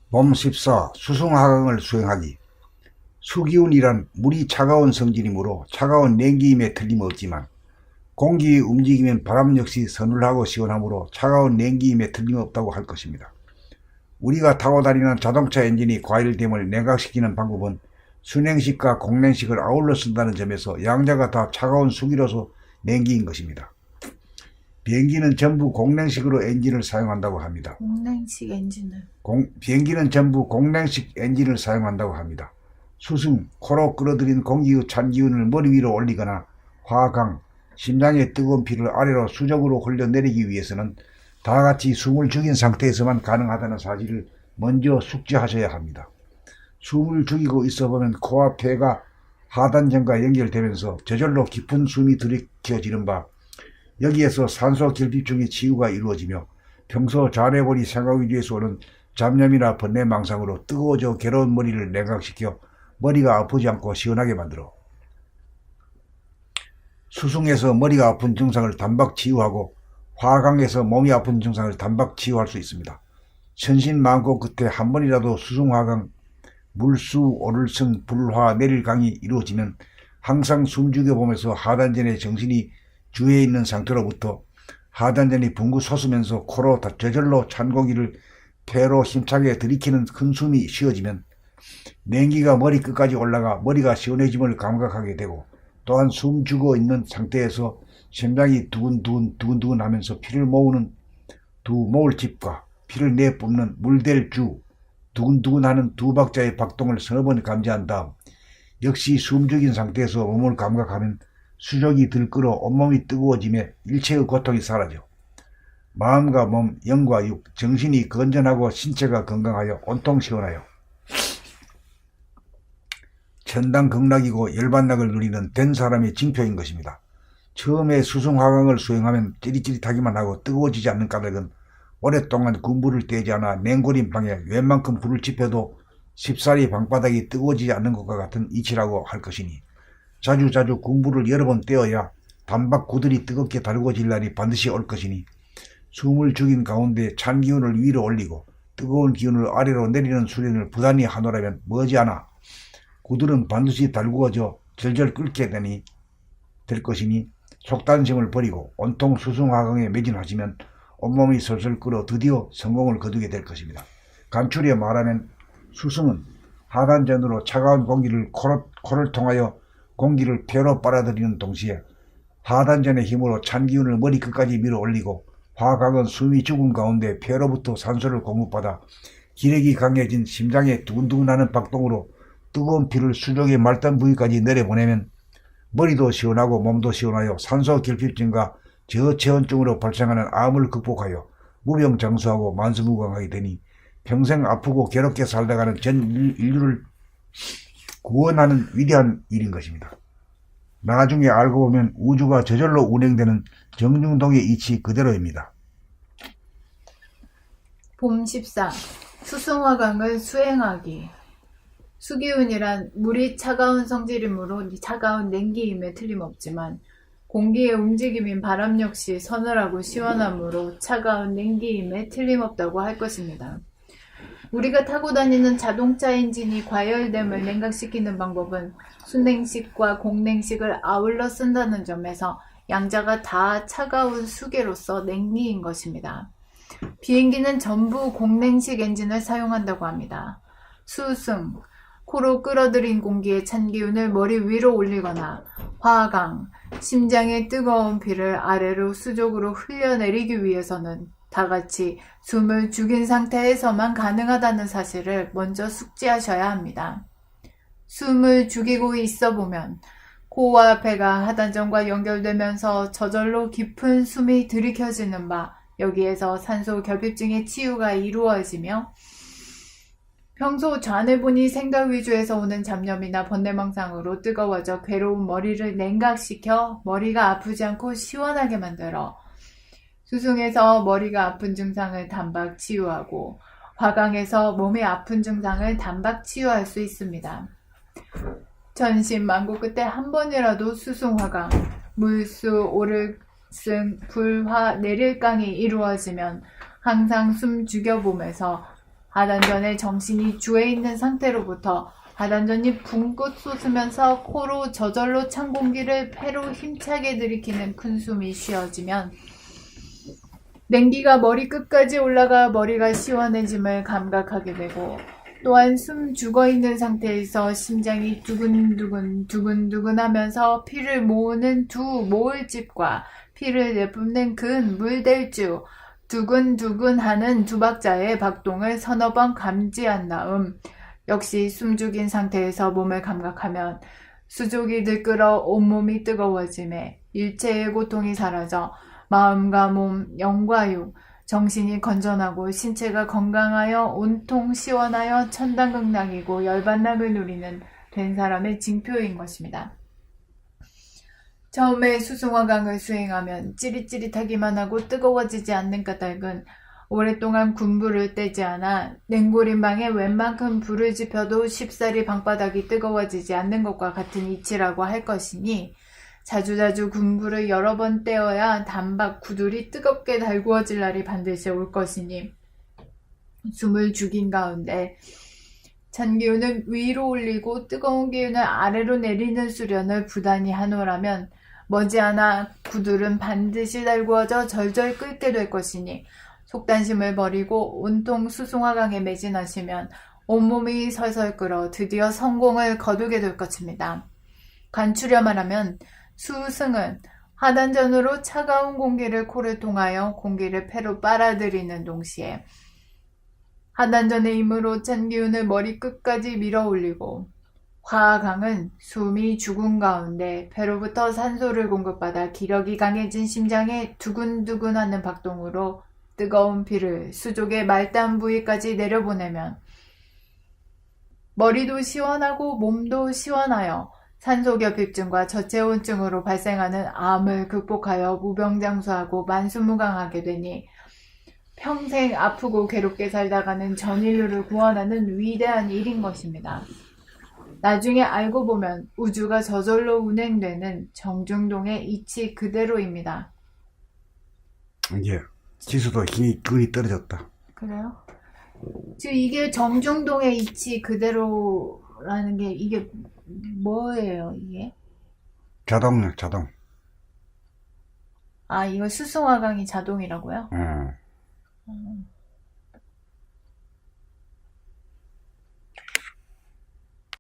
봄 14. 수승화강을 수행하기. 수기운이란 물이 차가운 성질이므로 차가운 냉기임에 틀림없지만 공기의 움직임은 바람 역시 서늘하고 시원하므로 차가운 냉기임에 틀림없다고 할 것입니다. 우리가 타고 다니는 자동차 엔진이 과열됨을 냉각시키는 방법은 순행식과 공냉식을 아울러 쓴다는 점에서 양자가 다 차가운 수기로서 냉기인 것입니다. 비행기는 전부 공냉식으로 엔진을 사용한다고 합니다. 공냉식 엔진을. 비행기는 전부 공냉식 엔진을 사용한다고 합니다. 수승, 코로 끌어들인 공기의 찬 기운을 머리 위로 올리거나 화강, 심장의 뜨거운 피를 아래로 수적으로 흘려내리기 위해서는 다같이 숨을 죽인 상태에서만 가능하다는 사실을 먼저 숙지하셔야 합니다. 숨을 죽이고 있어보면 코와 폐가 하단전과 연결되면서 저절로 깊은 숨이 들이켜지는 바, 여기에서 산소 결핍증의 치유가 이루어지며 평소 잘해버리 생각 위주에서 오는 잡념이나 번뇌망상으로 뜨거워져 괴로운 머리를 냉각시켜 머리가 아프지 않고 시원하게 만들어 수승에서 머리가 아픈 증상을 단박 치유하고 화강에서 몸이 아픈 증상을 단박 치유할 수 있습니다. 천신만고 끝에 한 번이라도 수승화강, 물수, 오를승, 불화, 내릴강이 이루어지면 항상 숨죽여보면서 하단전에 정신이 주에 있는 상태로부터 하단전이 붕구 솟으면서 코로 저절로 찬 공기를 폐로 힘차게 들이키는 큰 숨이 쉬어지면 냉기가 머리 끝까지 올라가 머리가 시원해짐을 감각하게 되고, 또한 숨 죽어 있는 상태에서 심장이 두근두근 하면서 피를 모으는 모을 집과 피를 내뿜는 물댈 주, 두근두근하는 두 박자의 박동을 서너 번 감지한 다음 역시 숨 죽인 상태에서 몸을 감각하면 수족이 들끓어 온몸이 뜨거워지며 일체의 고통이 사라져 마음과 몸, 영과 육, 정신이 건전하고 신체가 건강하여 온통 시원하여 천당극락이고 열반락을 누리는 된 사람의 징표인 것입니다. 처음에 수승화강을 수행하면 찌릿찌릿하기만 하고 뜨거워지지 않는 까닭은 오랫동안 군불을 떼지 않아 냉골인 방에 웬만큼 불을 지펴도 쉽사리 방바닥이 뜨거워지지 않는 것과 같은 이치라고 할 것이니, 자주자주 군불을 여러 번 떼어야 단박 구들이 뜨겁게 달구어질 날이 반드시 올 것이니, 숨을 죽인 가운데 찬 기운을 위로 올리고 뜨거운 기운을 아래로 내리는 수련을 부단히 하노라면 머지않아 구들은 반드시 달구어져 절절 끓게 될 것이니, 속단심을 버리고 온통 수승화강에 매진하시면 온몸이 솔솔 끓어 드디어 성공을 거두게 될 것입니다. 간추려 말하면 수승은 하단전으로 차가운 공기를 코를 통하여 공기를 폐로 빨아들이는 동시에 하단전의 힘으로 찬 기운을 머리 끝까지 밀어 올리고, 화강은 숨이 죽은 가운데 폐로부터 산소를 공급받아 기력이 강해진 심장의 두근두근하는 박동으로 뜨거운 피를 수족의 말단 부위까지 내려보내면 머리도 시원하고 몸도 시원하여 산소 결핍증과 저체온증으로 발생하는 암을 극복하여 무병장수하고 만수무강하게 되니 평생 아프고 괴롭게 살다가는 전 인류를 구원하는 위대한 일인 것입니다. 나중에 알고 보면 우주가 저절로 운행되는 정중동의 이치 그대로입니다. 봄 14. 수승화강을 수행하기. 수기운이란 물이 차가운 성질이므로 차가운 냉기임에 틀림없지만 공기의 움직임인 바람 역시 서늘하고 시원하므로 차가운 냉기임에 틀림없다고 할 것입니다. 우리가 타고 다니는 자동차 엔진이 과열됨을 냉각시키는 방법은 순냉식과 공냉식을 아울러 쓴다는 점에서 양자가 다 차가운 수계로서 냉기인 것입니다. 비행기는 전부 공냉식 엔진을 사용한다고 합니다. 수승, 코로 끌어들인 공기의 찬 기운을 머리 위로 올리거나 화강, 심장의 뜨거운 피를 아래로 수족으로 흘려내리기 위해서는 다같이 숨을 죽인 상태에서만 가능하다는 사실을 먼저 숙지하셔야 합니다. 숨을 죽이고 있어 보면 코와 배가 하단전과 연결되면서 저절로 깊은 숨이 들이켜지는 바, 여기에서 산소 결핍증의 치유가 이루어지며 평소 좌뇌분이 생각 위주에서 오는 잡념이나 번뇌망상으로 뜨거워져 괴로운 머리를 냉각시켜 머리가 아프지 않고 시원하게 만들어 수승에서 머리가 아픈 증상을 단박 치유하고 화강에서 몸의 아픈 증상을 단박 치유할 수 있습니다. 전신만고 끝에 한 번이라도 수승화강, 물수, 오를승, 불화, 내릴강이 이루어지면 항상 숨 죽여보면서 하단전에 정신이 주에 있는 상태로부터 하단전이 붕긋 솟으면서 코로 저절로 찬 공기를 폐로 힘차게 들이키는 큰 숨이 쉬어지면 냉기가 머리 끝까지 올라가 머리가 시원해짐을 감각하게 되고, 또한 숨 죽어있는 상태에서 심장이 두근두근 두근두근 하면서 피를 모으는 두 모을집과 피를 내뿜는 근 물대주, 두근두근 하는 두 박자의 박동을 서너 번 감지한 다음 역시 숨 죽인 상태에서 몸을 감각하면 수족이 들끓어 온몸이 뜨거워짐에 일체의 고통이 사라져 마음과 몸, 영과 육, 정신이 건전하고 신체가 건강하여 온통 시원하여 천당극락이고 열반락을 누리는 된 사람의 징표인 것입니다. 처음에 수승화강을 수행하면 찌릿찌릿하기만 하고 뜨거워지지 않는 까닭은 오랫동안 군불을 떼지 않아 냉골인 방에 웬만큼 불을 지펴도 쉽사리 방바닥이 뜨거워지지 않는 것과 같은 이치라고 할 것이니, 자주자주 군불을 여러 번 떼어야 단박 구들이 뜨겁게 달구어질 날이 반드시 올 것이니, 숨을 죽인 가운데 찬 기운을 위로 올리고 뜨거운 기운을 아래로 내리는 수련을 부단히 하노라면 머지않아 구들은 반드시 달구어져 절절 끓게 될 것이니, 속단심을 버리고 온통 수승화강에 매진하시면 온몸이 설설 끓어 드디어 성공을 거두게 될 것입니다. 간추려 말하면 수승은 하단전으로 차가운 공기를 코를 통하여 공기를 폐로 빨아들이는 동시에 하단전의 힘으로 찬 기운을 머리 끝까지 밀어 올리고, 화강은 숨이 죽은 가운데 폐로부터 산소를 공급받아 기력이 강해진 심장에 두근두근하는 박동으로 뜨거운 피를 수족의 말단 부위까지 내려보내면 머리도 시원하고 몸도 시원하여 산소결핍증과 저체온증으로 발생하는 암을 극복하여 무병장수하고 만수무강하게 되니 평생 아프고 괴롭게 살다가는 전인류를 구원하는 위대한 일인 것입니다. 나중에 알고 보면 우주가 저절로 운행되는 정중동의 이치 그대로입니다. 이제 지수도 힘이 거의 떨어졌다. 그래요? 지금 이게 정중동의 이치 그대로라는 게 이게 뭐예요, 이게? 자동. 아, 이거 수승화강이 자동이라고요? 응. 음.